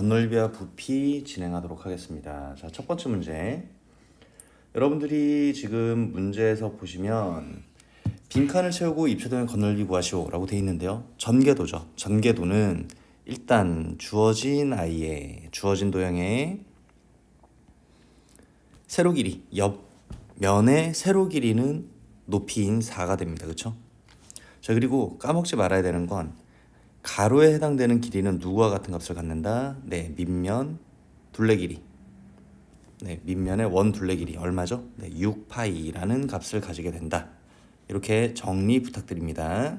건널비와 부피 진행하도록 하겠습니다. 자, 첫 번째 문제. 여러분들이 지금 문제에서 보시면 빈칸을 채우고 입체도형 건널비 구하시오 라고 되어 있는데요. 전개도죠. 전개도는 일단 주어진 주어진 도형의 세로 길이, 옆면의 세로 길이는 높이인 4가 됩니다. 그렇죠? 자, 그리고 까먹지 말아야 되는 건 가로에 해당되는 길이는 누구와 같은 값을 갖는다? 네, 밑면 둘레 길이. 네, 밑면의 원 둘레 길이 얼마죠? 네, 6파이라는 값을 가지게 된다. 이렇게 정리 부탁드립니다.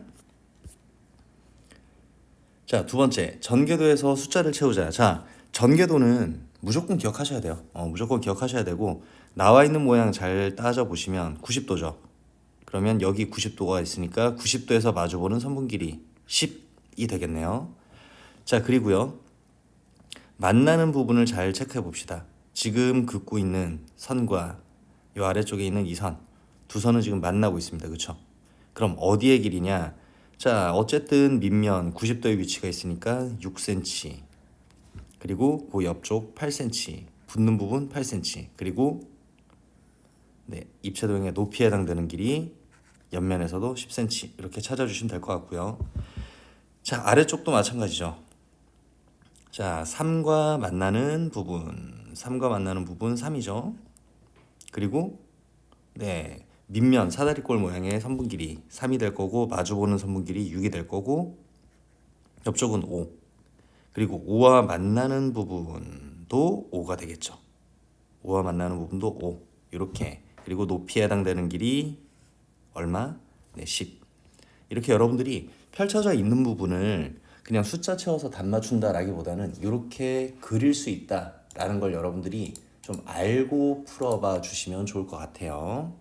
자, 두 번째. 전개도에서 숫자를 채우자. 자, 전개도는 무조건 기억하셔야 돼요. 무조건 기억하셔야 되고 나와 있는 모양 잘 따져 보시면 90도죠. 그러면 여기 90도가 있으니까 90도에서 마주보는 선분 길이 10이 되겠네요. 자, 그리고요. 만나는 부분을 잘 체크해 봅시다. 지금 긋고 있는 선과 이 아래쪽에 있는 이 선, 두 선은 지금 만나고 있습니다. 그렇죠? 그럼 어디의 길이냐? 자, 어쨌든 밑면 90도의 위치가 있으니까 6cm, 그리고 그 옆쪽 8cm, 붙는 부분 8cm, 그리고 네, 입체도형의 높이에 해당되는 길이 옆면에서도 10cm 이렇게 찾아주시면 될 것 같고요. 자, 아래쪽도 마찬가지죠. 자, 3과 만나는 부분 3이죠. 그리고 네, 밑면 사다리꼴 모양의 선분 길이 3이 될 거고 마주보는 선분 길이 6이 될 거고 옆쪽은 5. 그리고 5와 만나는 부분도 5가 되겠죠. 5와 만나는 부분도 5. 이렇게. 그리고 높이에 해당되는 길이 얼마? 네, 10. 이렇게 여러분들이 펼쳐져 있는 부분을 그냥 숫자 채워서 답 맞춘다라기보다는 이렇게 그릴 수 있다라는 걸 여러분들이 좀 알고 풀어봐 주시면 좋을 것 같아요.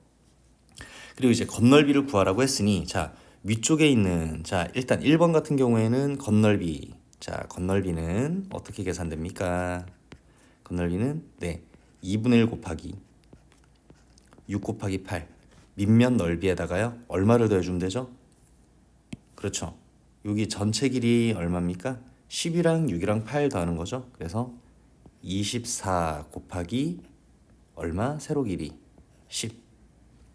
그리고 이제 건널비를 구하라고 했으니 자, 위쪽에 있는 자, 일단 1번 같은 경우에는 건널비. 자, 건널비는 어떻게 계산됩니까? 건널비는 네, 2분의 1 곱하기 6 곱하기 8 밑면 넓이에다가요. 얼마를 더해주면 되죠? 그렇죠. 여기 전체 길이 얼마입니까? 10이랑 6이랑 8 더하는 거죠. 그래서 24 곱하기 얼마? 세로 길이 10.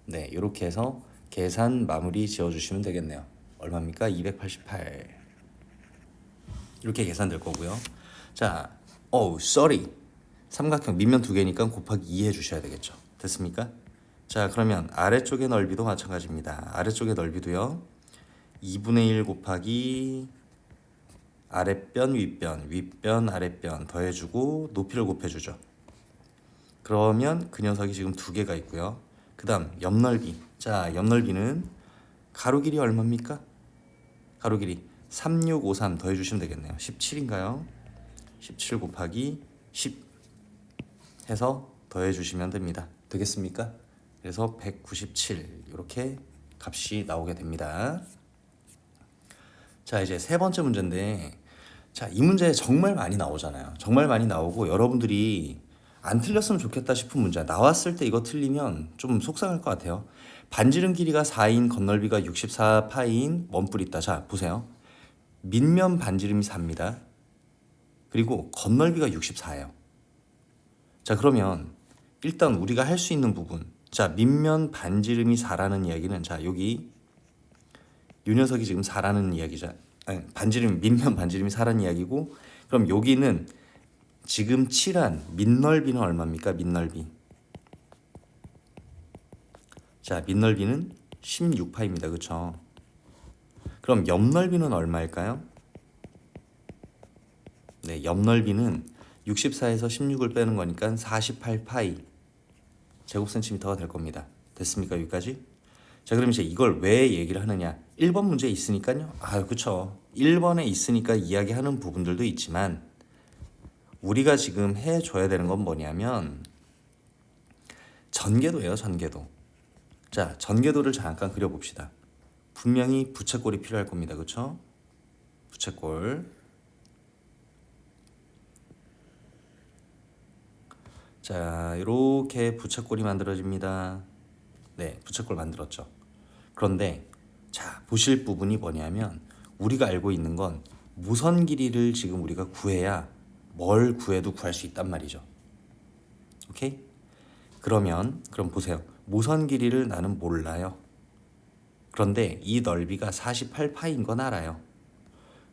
네, 이렇게 해서 계산 마무리 지어주시면 되겠네요. 얼마입니까? 288. 이렇게 계산될 거고요. 자, sorry. 삼각형 밑면 두 개니까 곱하기 2 해주셔야 되겠죠. 됐습니까? 자, 그러면 아래쪽의 넓이도 마찬가지입니다. 아래쪽의 넓이도요. 2분의 1 곱하기 아랫변, 윗변, 아랫변 더해주고 높이를 곱해주죠. 그러면 그 녀석이 지금 두 개가 있고요. 그 다음 옆넓이. 자, 옆넓이는 가로 길이 얼마입니까? 가로 길이 3653 더해주시면 되겠네요. 17인가요? 17 곱하기 10 해서 더해주시면 됩니다. 되겠습니까? 그래서 197 이렇게 값이 나오게 됩니다. 자, 이제 세 번째 문제인데 자, 이 문제 정말 많이 나오잖아요. 정말 많이 나오고 여러분들이 안 틀렸으면 좋겠다 싶은 문제 나왔을 때 이거 틀리면 좀 속상할 것 같아요. 반지름 길이가 4인 건널비가 64파인 원뿔 있다. 자, 보세요. 밑면 반지름이 4입니다. 그리고 건널비가 64예요. 자, 그러면 일단 우리가 할 수 있는 부분. 자, 밑면 반지름이 4라는 이야기는 자, 여기 이 녀석이 지금 4라는 이야기죠. 아니, 밑면 반지름이 4라는 이야기고 그럼 여기는 지금 칠한 밑넓이는 얼마입니까? 밑넓이. 자, 밑넓이는 16파입니다. 그렇죠? 그럼 옆넓이는 얼마일까요? 네, 옆넓이는 64에서 16을 빼는 거니까 48파이 제곱센티미터가 될 겁니다. 됐습니까? 여기까지? 자, 그럼 이제 이걸 왜 얘기를 하느냐? 1번 문제에 있으니까요. 그쵸. 1번에 있으니까 이야기하는 부분들도 있지만 우리가 지금 해줘야 되는 건 뭐냐면 전개도예요. 전개도. 자, 전개도를 잠깐 그려봅시다. 분명히 부채꼴이 필요할 겁니다. 그쵸? 부채꼴. 자, 이렇게 부채꼴이 만들어집니다. 네, 부채꼴 만들었죠. 그런데 자, 보실 부분이 뭐냐면 우리가 알고 있는 건 무선 길이를 지금 우리가 구해야 뭘 구해도 구할 수 있단 말이죠. 오케이? 그럼 보세요. 모선 길이를 나는 몰라요. 그런데 이 넓이가 48파인 건 알아요.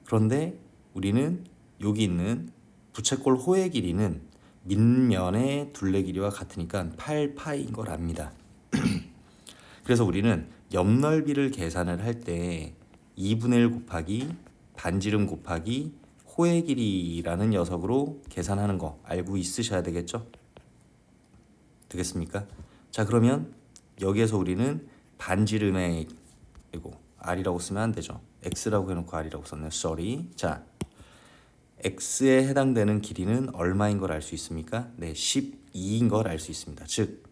그런데 우리는 여기 있는 부채꼴 호의 길이는 밑면의 둘레 길이와 같으니까 8파인 걸 압니다. 그래서 우리는 옆넓이를 계산을 할 때 2분의 1 곱하기 반지름 곱하기 호의 길이라는 녀석으로 계산하는 거 알고 있으셔야 되겠죠? 되겠습니까? 자, 그러면 여기에서 우리는 반지름의 이거 r이라고 쓰면 안 되죠. x라고 해놓고 r이라고 썼네요. sorry. 자, x에 해당되는 길이는 얼마인 걸 알 수 있습니까? 네, 12인 걸 알 수 있습니다. 즉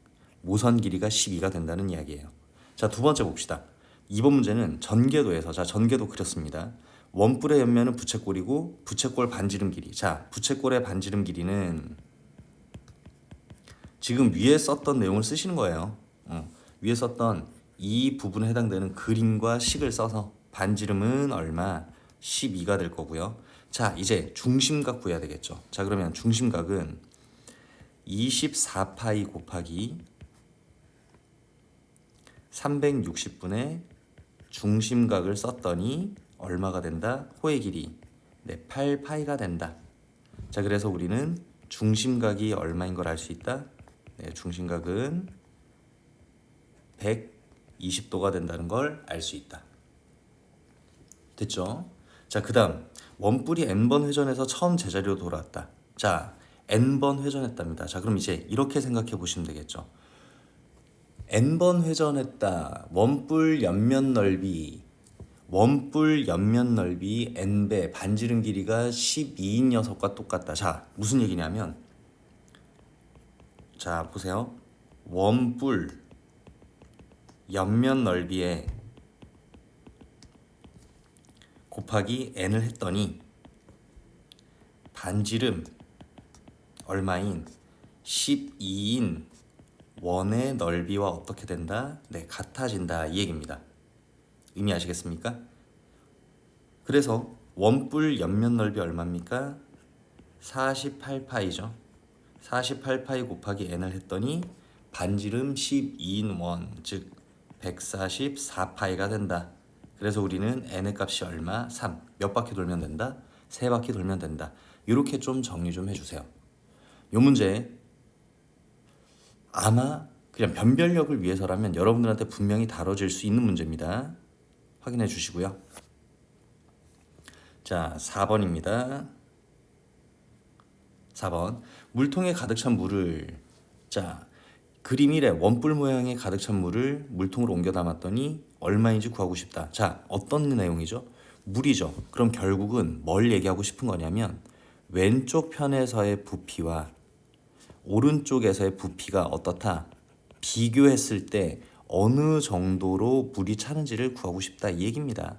모선 길이가 12가 된다는 이야기예요. 자, 두 번째 봅시다. 이번 문제는 전개도에서, 자, 전개도 그렸습니다. 원뿔의 옆면은 부채꼴이고 부채꼴 반지름 길이. 자, 부채꼴의 반지름 길이는 지금 위에 썼던 내용을 쓰시는 거예요. 위에 썼던 이 부분에 해당되는 그림과 식을 써서 반지름은 얼마? 12가 될 거고요. 자, 이제 중심각 구해야 되겠죠. 자, 그러면 중심각은 24파이 곱하기 360분의 중심각을 썼더니 얼마가 된다? 호의 길이. 네, 8파이가 된다. 자, 그래서 우리는 중심각이 얼마인 걸 알 수 있다? 네, 중심각은 120도가 된다는 걸 알 수 있다. 됐죠? 자, 그 다음 원뿔이 n번 회전해서 처음 제자리로 돌아왔다. 자, n번 회전했답니다. 자, 그럼 이제 이렇게 생각해 보시면 되겠죠. n번 회전했다. 원뿔 옆면 넓이 n배 반지름 길이가 12인 녀석과 똑같다. 자, 무슨 얘기냐면, 자, 보세요. 원뿔 옆면 넓이에 곱하기 n을 했더니 반지름 얼마인 12인 원의 넓이와 어떻게 된다? 네, 같아진다 이 얘기입니다. 의미 아시겠습니까? 그래서 원뿔 옆면 넓이 얼마입니까? 48파이죠. 48파이 곱하기 n을 했더니 반지름 12인 원, 즉 144파이가 된다. 그래서 우리는 n의 값이 얼마? 3. 몇 바퀴 돌면 된다? 3바퀴 돌면 된다. 이렇게 좀 정리 좀 해주세요. 이 문제 아마 그냥 변별력을 위해서라면 여러분들한테 분명히 다뤄질 수 있는 문제입니다. 확인해 주시고요. 자, 4번입니다. 4번. 물통에 가득 찬 물을, 자, 그림 1에 원뿔 모양의 가득 찬 물을 물통으로 옮겨 담았더니 얼마인지 구하고 싶다. 자, 어떤 내용이죠? 물이죠. 그럼 결국은 뭘 얘기하고 싶은 거냐면 왼쪽 편에서의 부피와 오른쪽에서의 부피가 어떻다? 비교했을 때 어느 정도로 물이 차는지를 구하고 싶다 이 얘기입니다.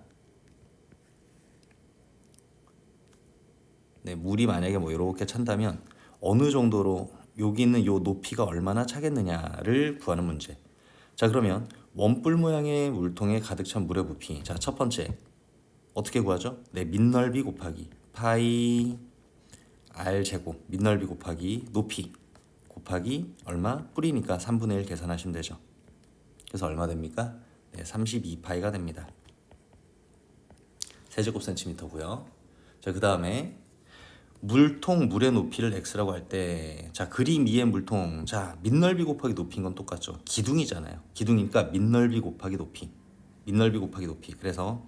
네, 물이 만약에 뭐 이렇게 찬다면 어느 정도로 여기 있는 요 높이가 얼마나 차겠느냐를 구하는 문제. 자, 그러면 원뿔 모양의 물통에 가득 찬 물의 부피. 자, 첫 번째 어떻게 구하죠? 네, 밑넓이 곱하기 파이 r 제곱 밑넓이 곱하기 높이 곱하기 얼마? 뿌리니까 3분의 1 계산하시면 되죠. 그래서 얼마 됩니까? 네, 32파이가 됩니다. 세제곱 센티미터고요. 자, 그 다음에 물통 물의 높이를 x라고 할 때, 자, 그림 2의 물통, 자, 밑넓이 곱하기 높이인 건 똑같죠. 기둥이잖아요. 기둥이니까 밑넓이 곱하기 높이, 밑넓이 곱하기 높이. 그래서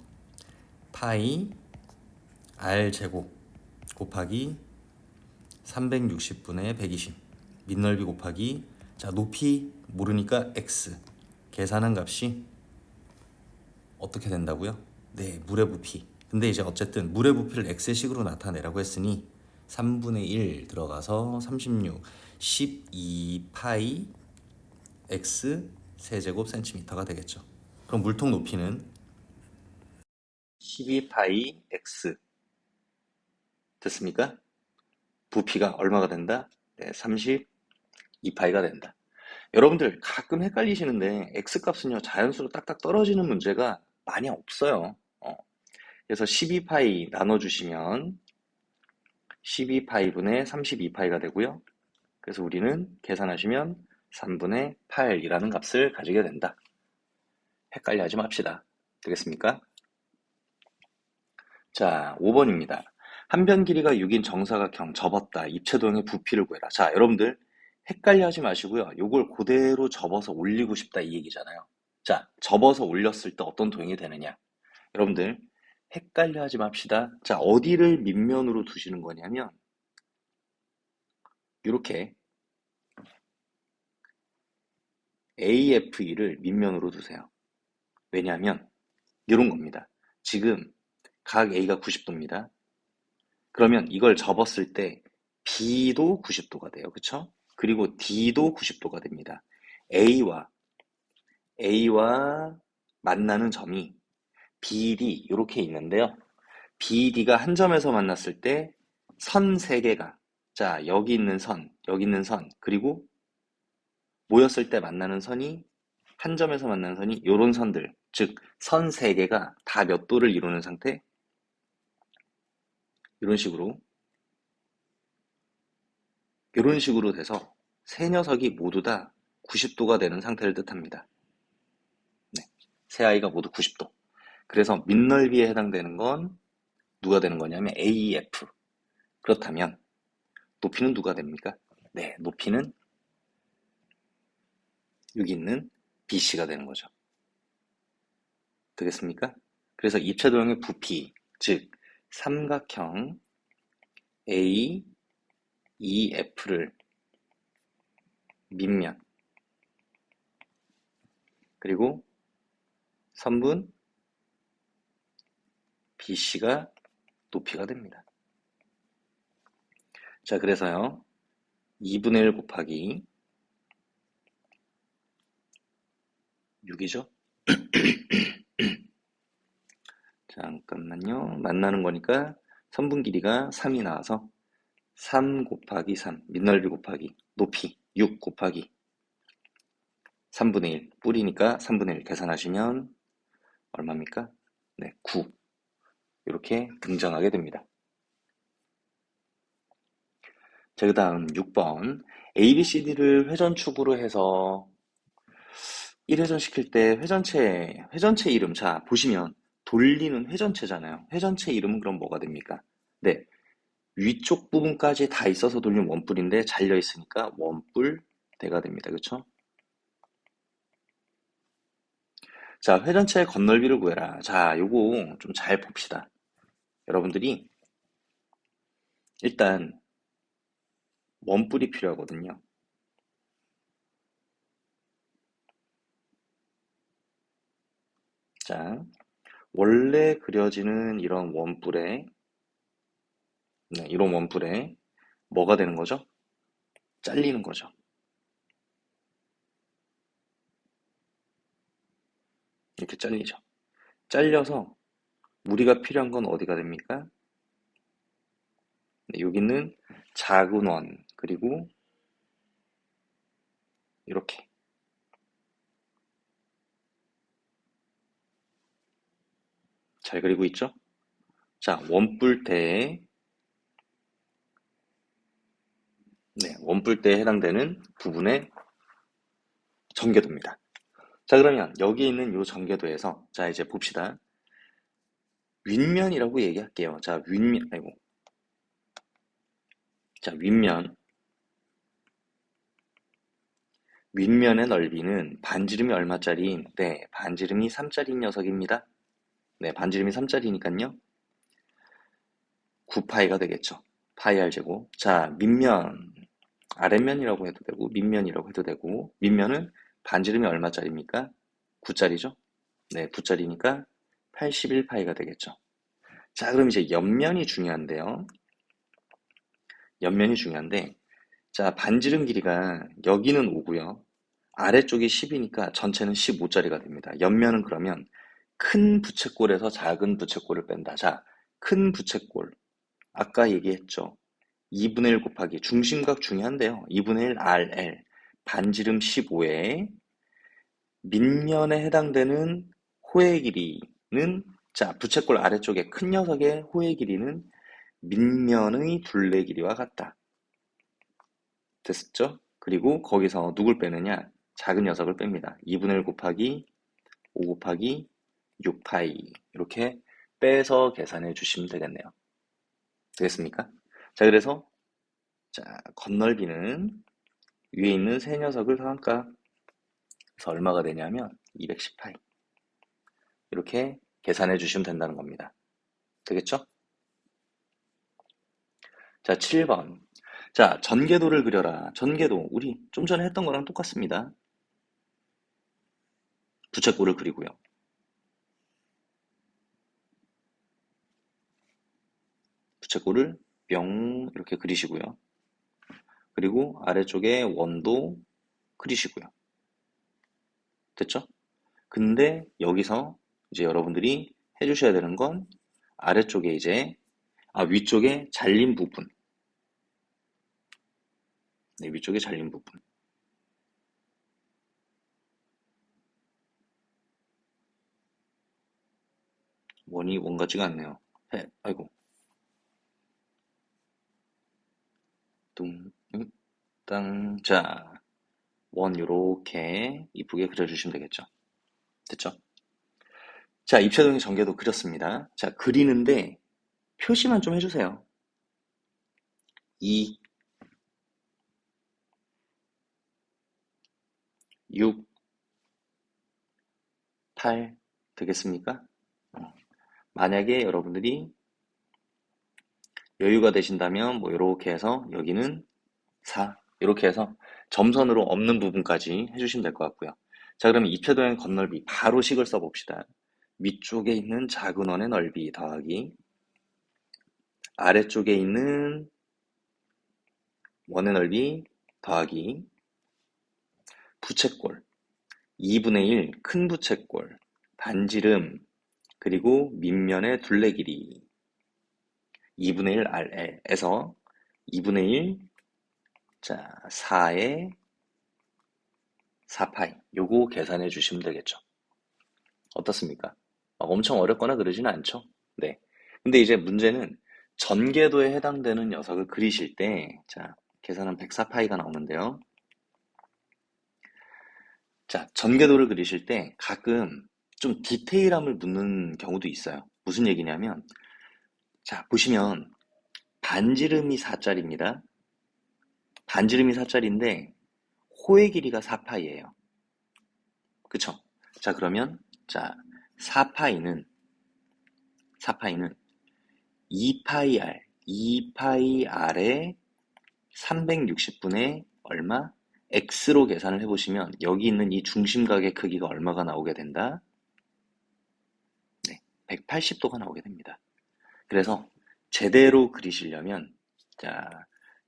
파이 r 제곱 곱하기 360분의 120 밑넓이 곱하기, 자, 높이 모르니까 x 계산한 값이 어떻게 된다고요? 네, 물의 부피. 근데 이제 어쨌든 물의 부피를 x의 식으로 나타내라고 했으니 3분의 1 들어가서 36 12파이 x 세제곱 센티미터가 되겠죠. 그럼 물통 높이는 12파이 x 됐습니까? 부피가 얼마가 된다? 네, 32파이가 된다. 여러분들 가끔 헷갈리시는데 x값은요 자연수로 딱딱 떨어지는 문제가 많이 없어요. 그래서 12파이 나눠주시면 12파이분의 32파이가 되고요. 그래서 우리는 계산하시면 3분의 8이라는 값을 가지게 된다. 헷갈려 하지 맙시다. 되겠습니까? 자, 5번입니다. 한 변 길이가 6인 정사각형 접었다. 입체도형의 부피를 구해라. 자, 여러분들 헷갈려 하지 마시고요. 요걸 그대로 접어서 올리고 싶다 이 얘기잖아요. 자, 접어서 올렸을 때 어떤 도형이 되느냐. 여러분들 헷갈려 하지 맙시다. 자, 어디를 밑면으로 두시는 거냐면 이렇게 AFE를 밑면으로 두세요. 왜냐하면 이런 겁니다. 지금 각 A가 90도입니다. 그러면 이걸 접었을 때 B도 90도가 돼요. 그쵸? 그리고 D도 90도가 됩니다. A와 만나는 점이 BD 이렇게 있는데요. BD가 한 점에서 만났을 때 선 3개가 자, 여기 있는 선, 여기 있는 선, 그리고 모였을 때 만나는 선이 한 점에서 만나는 선이 요런 선들, 즉 선 3개가 다 몇 도를 이루는 상태? 이런 식으로 돼서 세 녀석이 모두 다 90도가 되는 상태를 뜻합니다. 네, 세 아이가 모두 90도. 그래서 밑넓이에 해당되는 건 누가 되는 거냐면 AF. 그렇다면 높이는 누가 됩니까? 네, 높이는 여기 있는 BC가 되는 거죠. 되겠습니까? 그래서 입체도형의 부피, 즉 삼각형 AEF를 밑면 그리고 선분 BC가 높이가 됩니다. 자, 그래서요. 2분의 1 곱하기 6이죠? 잠깐만요. 만나는 거니까 선분 길이가 3이 나와서 3 곱하기 3, 밑넓이 곱하기 높이 6 곱하기 3분의 1, 뿌리니까 3분의 1 계산하시면 얼마입니까? 네, 9. 이렇게 등장하게 됩니다. 자, 그 다음 6번. ABCD를 회전축으로 해서 1회전 시킬 때 회전체 이름. 자, 보시면 돌리는 회전체잖아요. 회전체 이름은 그럼 뭐가 됩니까? 네, 위쪽 부분까지 다 있어서 돌리는 원뿔인데 잘려 있으니까 원뿔대가 됩니다. 그쵸? 자, 회전체의 건널비를 구해라. 자, 요거 좀 잘 봅시다. 여러분들이 일단 원뿔이 필요하거든요. 자, 원래 그려지는 이런 원뿔에 이런 원뿔에 뭐가 되는 거죠? 잘리는 거죠. 이렇게 잘리죠. 잘려서 우리가 필요한 건 어디가 됩니까? 네, 여기는 작은 원, 그리고 이렇게. 잘 그리고 있죠? 자, 원뿔대에 해당되는 부분의 전개도입니다. 자, 그러면 여기 있는 이 전개도에서, 자, 이제 봅시다. 윗면이라고 얘기할게요. 자, 윗면. 윗면의 넓이는 반지름이 얼마짜리? 네, 반지름이 3짜리 녀석입니다. 네, 반지름이 3짜리니까요. 9파이가 되겠죠. 파이 r제곱. 자, 밑면, 아랫면이라고 해도 되고, 밑면이라고 해도 되고, 밑면은 반지름이 얼마짜리입니까? 9짜리죠? 네, 9짜리니까 81파이가 되겠죠. 자, 그럼 이제 옆면이 중요한데요. 옆면이 중요한데, 자, 반지름 길이가 여기는 5고요. 아래쪽이 10이니까 전체는 15짜리가 됩니다. 옆면은 그러면 큰 부채꼴에서 작은 부채꼴을 뺀다. 자, 큰 부채꼴. 아까 얘기했죠. 2분의 1 곱하기 중심각 중요한데요. 2분의 1 RL 반지름 15에 밑면에 해당되는 호의 길이는 자, 부채꼴 아래쪽에 큰 녀석의 호의 길이는 밑면의 둘레 길이와 같다. 됐죠? 그리고 거기서 누굴 빼느냐? 작은 녀석을 뺍니다. 2분의 1 곱하기 5 곱하기 6파이 이렇게 빼서 계산해 주시면 되겠네요. 되겠습니까? 자, 그래서 자, 건널비는 위에 있는 세 녀석을 더할까? 그래서 얼마가 되냐면 210파이 이렇게 계산해 주시면 된다는 겁니다. 되겠죠? 자, 7번. 자, 전개도를 그려라. 전개도 우리 좀 전에 했던 거랑 똑같습니다. 부채꼴을 그리고요. 부채꼴을 뿅 이렇게 그리시고요. 그리고 아래쪽에 원도 그리시고요. 됐죠? 근데 여기서 이제 여러분들이 해주셔야 되는 건 아래쪽에 이제 위쪽에 잘린 부분. 네, 위쪽에 잘린 부분. 원이 원 같지가 않네요. 아이고. 뚱, 땅. 자, 원 요렇게 이쁘게 그려주시면 되겠죠. 됐죠? 자, 입체적인 전개도 그렸습니다. 자, 그리는데 표시만 좀 해주세요. 2, 6, 8 되겠습니까? 만약에 여러분들이 여유가 되신다면 뭐 이렇게 해서 여기는 4 이렇게 해서 점선으로 없는 부분까지 해주시면 될 것 같고요. 자, 그러면 입체도형 건널비 바로 식을 써봅시다. 위쪽에 있는 작은 원의 넓이 더하기 아래쪽에 있는 원의 넓이 더하기 부채꼴 2분의 1 큰 부채꼴 반지름 그리고 밑면의 둘레 길이 2분의 1 RL에서 2분의 1 자, 4의 4파이 요거 계산해 주시면 되겠죠. 어떻습니까? 엄청 어렵거나 그러지는 않죠. 네. 근데 이제 문제는 전개도에 해당되는 녀석을 그리실 때, 자, 계산은 104파이가 나오는데요. 자, 전개도를 그리실 때 가끔 좀 디테일함을 묻는 경우도 있어요. 무슨 얘기냐면, 자, 보시면 반지름이 4짜리입니다. 반지름이 4짜리인데 호의 길이가 4파이예요. 그쵸? 자, 그러면 자, 4파이는 2파이 R, 2파이 R에 360분의 얼마? X로 계산을 해보시면 여기 있는 이 중심각의 크기가 얼마가 나오게 된다? 네, 180도가 나오게 됩니다. 그래서 제대로 그리시려면 자,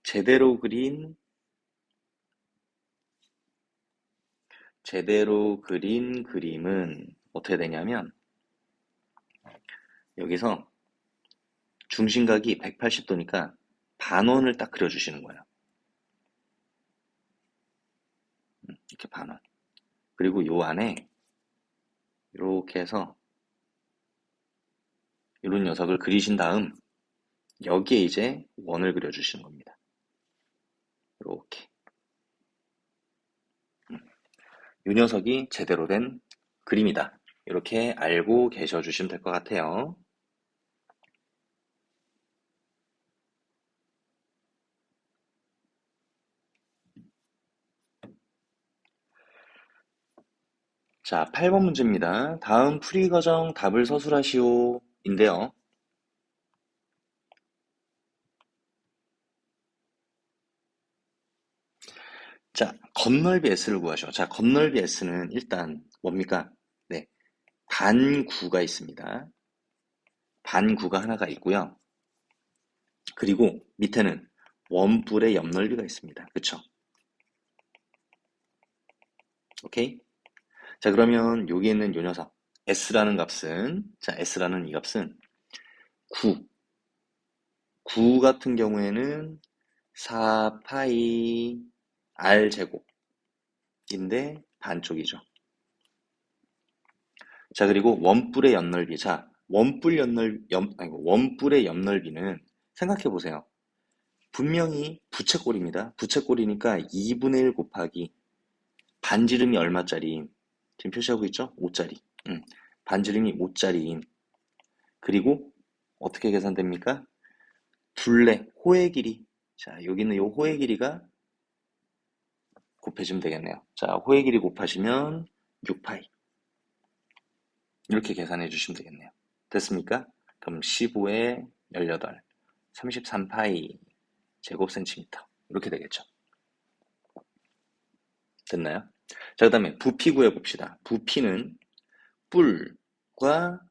제대로 그린 그림은 어떻게 되냐면 여기서 중심각이 180도니까 반원을 딱 그려주시는 거예요. 이렇게 반원. 그리고 요 안에 이렇게 해서 이런 녀석을 그리신 다음 여기에 이제 원을 그려주시는 겁니다. 이렇게. 이 녀석이 제대로 된 그림이다. 이렇게 알고 계셔 주시면 될 것 같아요. 자, 8번 문제입니다. 다음 풀이 과정 답을 서술하시오. 인데요. 자, 건널비 S를 구하셔. 자, 건널비 S는 일단 뭡니까? 네, 반구가 있습니다. 반구가 하나가 있고요. 그리고 밑에는 원뿔의 옆넓이가 있습니다. 그쵸? 오케이? 자, 그러면 여기 있는 요 녀석 S라는 값은 자, S라는 이 값은 9 같은 경우에는 4파이 R 제곱인데 반쪽이죠. 자, 그리고 원뿔의 옆넓이. 자, 원뿔의 옆넓이는 생각해 보세요. 분명히 부채꼴입니다. 부채꼴이니까 2분의 1 곱하기 반지름이 얼마짜리? 지금 표시하고 있죠? 5짜리. 반지름이 5짜리인. 그리고 어떻게 계산됩니까? 둘레, 호의 길이. 자, 여기 있는 이 호의 길이가 곱해주면 되겠네요. 자, 호의 길이 곱하시면 6파이. 이렇게 계산해 주시면 되겠네요. 됐습니까? 그럼 15에 18, 33파이 제곱센티미터. 이렇게 되겠죠. 됐나요? 자, 그 다음에 부피 구해봅시다. 부피는 뿔과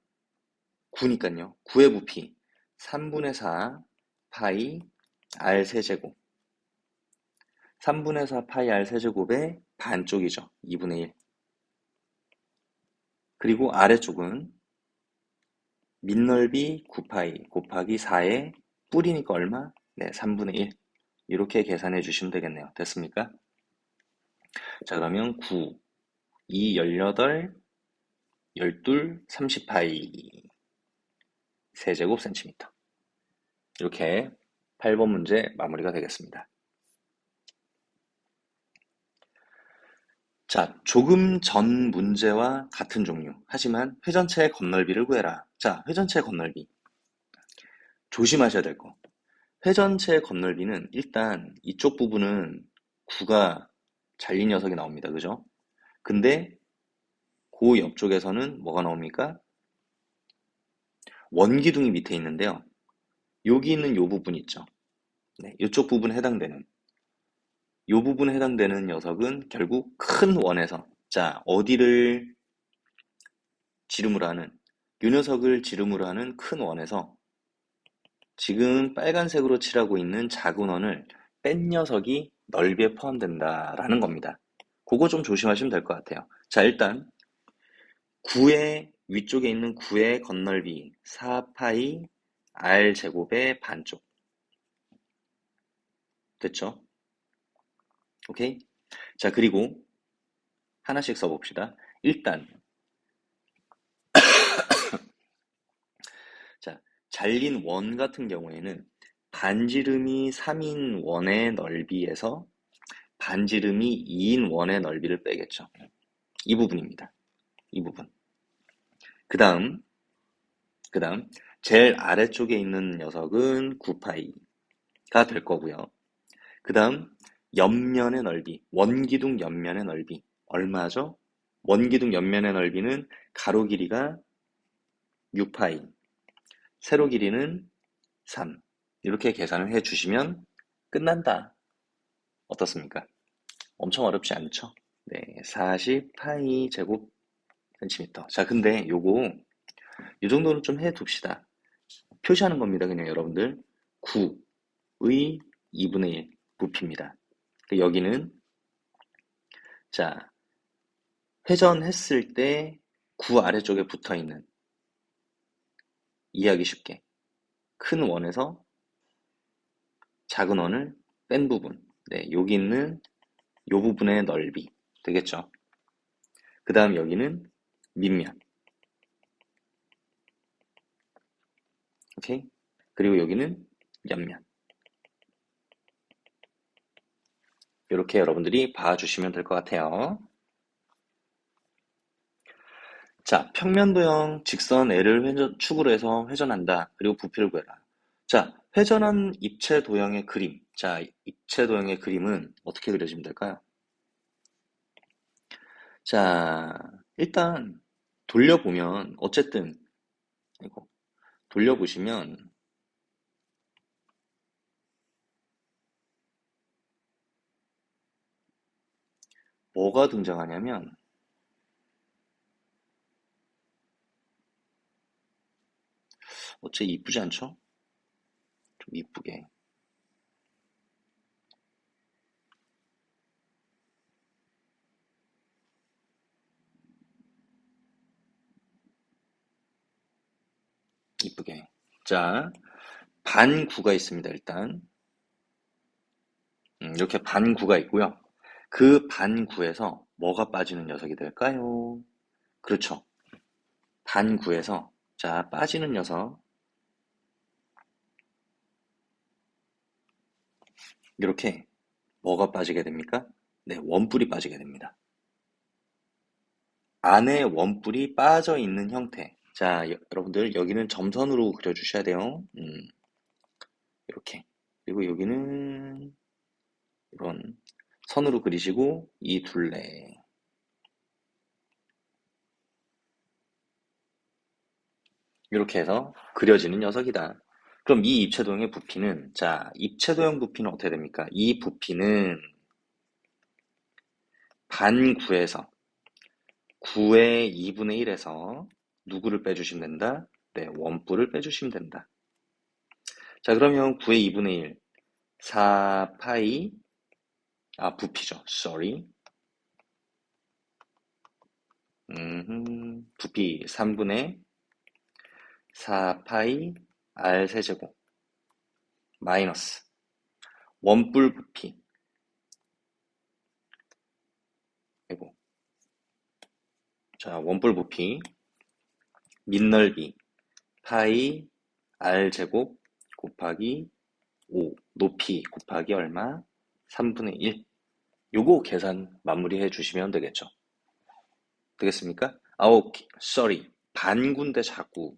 9니까요. 9의 부피 3분의 4 파이 r 세제곱 3분의 4 파이 r 세제곱의 반쪽이죠. 2분의 1. 그리고 아래쪽은 밑넓이 9파이 곱하기 4의 뿔이니까 얼마? 네, 3분의 1. 이렇게 계산해 주시면 되겠네요. 됐습니까? 자, 그러면 9, 2, 18, 12, 30파이 세제곱 센티미터. 이렇게 8번 문제 마무리가 되겠습니다. 자, 조금 전 문제와 같은 종류. 하지만 회전체의 건널비를 구해라. 자, 회전체의 건널비. 조심하셔야 될 거. 회전체의 건널비는 일단 이쪽 부분은 9가 잘린 녀석이 나옵니다. 그죠? 근데 그 옆쪽에서는 뭐가 나옵니까? 원기둥이 밑에 있는데요. 여기 있는 요 부분 있죠. 네, 이쪽 부분에 해당되는 요 부분에 해당되는 녀석은 결국 큰 원에서 자, 어디를 지름으로 하는 요 녀석을 지름으로 하는 큰 원에서 지금 빨간색으로 칠하고 있는 작은 원을 뺀 녀석이 넓이에 포함된다라는 겁니다. 그거 좀 조심하시면 될 것 같아요. 자, 일단 9의 위쪽에 있는 9의 건널비 4파이 r 제곱의 반쪽. 됐죠? 오케이? 자, 그리고 하나씩 써봅시다. 일단 자, 잘린 원 같은 경우에는 반지름이 3인 원의 넓이에서 반지름이 2인 원의 넓이를 빼겠죠. 이 부분입니다. 이 부분. 그 다음 제일 아래쪽에 있는 녀석은 9파이가 될 거고요. 그 다음 옆면의 넓이, 원기둥 옆면의 넓이 얼마죠? 원기둥 옆면의 넓이는 가로 길이가 6파이, 세로 길이는 3. 이렇게 계산을 해주시면 끝난다. 어떻습니까? 엄청 어렵지 않죠? 네, 40파이 제곱 센티미터. 자, 근데 요거 이 정도는 좀 해둡시다. 표시하는 겁니다. 그냥 여러분들 9의 2분의 1 부피입니다. 여기는 자, 회전했을 때 9 아래쪽에 붙어있는 이해하기 쉽게 큰 원에서 작은 원을 뺀 부분. 네, 여기 있는 요 부분의 넓이 되겠죠. 그 다음 여기는 밑면. 오케이? 그리고 여기는 옆면. 이렇게 여러분들이 봐주시면 될 것 같아요. 자, 평면도형 직선 L을 축으로 해서 회전한다. 그리고 부피를 구해라. 자, 회전한 입체 도형의 그림. 자, 입체 도형의 그림은 어떻게 그려지면 될까요? 자, 일단 돌려보면 어쨌든 이거 돌려보시면 뭐가 등장하냐면 어째 이쁘지 않죠? 좀 이쁘게. 이쁘게. 자, 반구가 있습니다, 일단. 이렇게 반구가 있고요. 그 반구에서 뭐가 빠지는 녀석이 될까요? 그렇죠. 반구에서 자, 빠지는 녀석. 이렇게 뭐가 빠지게 됩니까? 네, 원뿔이 빠지게 됩니다. 안에 원뿔이 빠져 있는 형태. 자, 여러분들 여기는 점선으로 그려주셔야 돼요. 이렇게. 그리고 여기는 이런 선으로 그리시고 이 둘레. 이렇게 해서 그려지는 녀석이다. 그럼 이 입체도형의 부피는, 자, 입체도형 부피는 어떻게 됩니까? 이 부피는 반구에서 9의 2분의 1에서 누구를 빼주시면 된다? 네, 원뿔을 빼주시면 된다. 자, 그러면 9의 2분의 1, 4파이, 부피죠. sorry. 부피 3분의 4파이 r 세제곱 마이너스 원뿔 부피. 아이고. 자, 원뿔 부피 밑넓이 파이 r 제곱 곱하기 5 높이 곱하기 얼마? 3분의 1. 요거 계산 마무리해 주시면 되겠죠. 되겠습니까? 오케이. sorry. 반군데 자꾸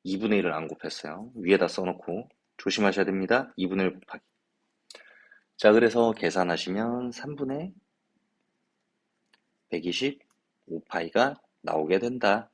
2분의 1을 안 곱했어요. 위에다 써놓고 조심하셔야 됩니다. 2분의 1 곱하기. 자, 그래서 계산하시면 3분의 125파이가 나오게 된다.